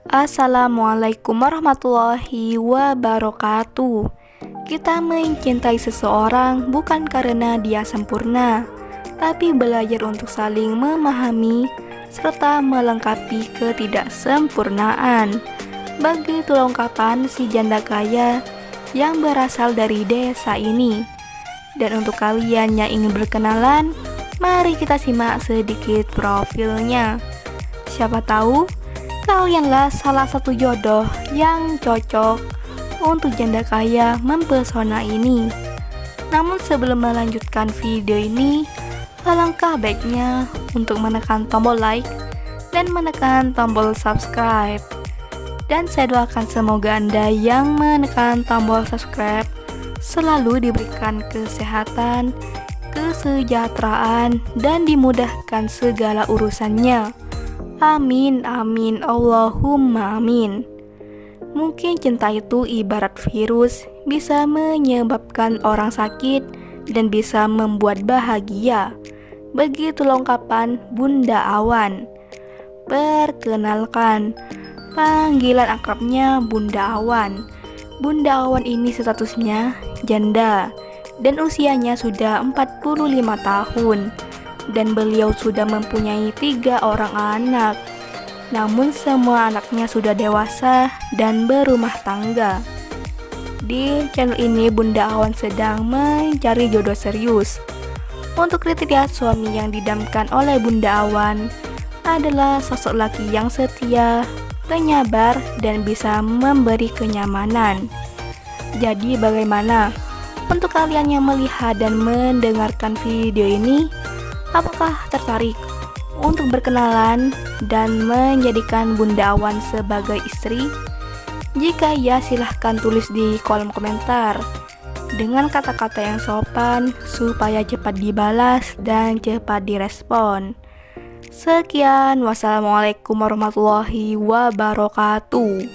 Assalamualaikum warahmatullahi wabarakatuh. Kita mencintai seseorang bukan karena dia sempurna, tapi belajar untuk saling memahami serta melengkapi ketidaksempurnaan. Begitu ungkapan si janda kaya yang berasal dari desa ini. Dan untuk kalian yang ingin berkenalan, mari kita simak sedikit profilnya. Siapa tahu kalianlah salah satu jodoh yang cocok untuk janda kaya mempesona ini. Namun sebelum melanjutkan video ini, alangkah baiknya untuk menekan tombol like dan menekan tombol subscribe. Dan saya doakan semoga Anda yang menekan tombol subscribe selalu diberikan kesehatan, kesejahteraan, dan dimudahkan segala urusannya. Amin, amin, Allahumma amin. Mungkin cinta itu ibarat virus, bisa menyebabkan orang sakit dan bisa membuat bahagia. Begitu ungkapan Bunda Awan. Perkenalkan, panggilan akrabnya Bunda Awan. Bunda Awan ini statusnya janda dan usianya sudah 45 tahun. Dan beliau sudah mempunyai 3 orang anak. Namun semua anaknya sudah dewasa dan berumah tangga. Di channel ini Bunda Awan sedang mencari jodoh serius. Untuk kriteria suami yang didamkan oleh Bunda Awan adalah sosok laki yang setia, penyabar, dan bisa memberi kenyamanan. Jadi bagaimana untuk kalian yang melihat dan mendengarkan video ini? Apakah tertarik untuk berkenalan dan menjadikan Bunda Awan sebagai istri? Jika ya, silahkan tulis di kolom komentar dengan kata-kata yang sopan supaya cepat dibalas dan cepat direspon. Sekian, wassalamualaikum warahmatullahi wabarakatuh.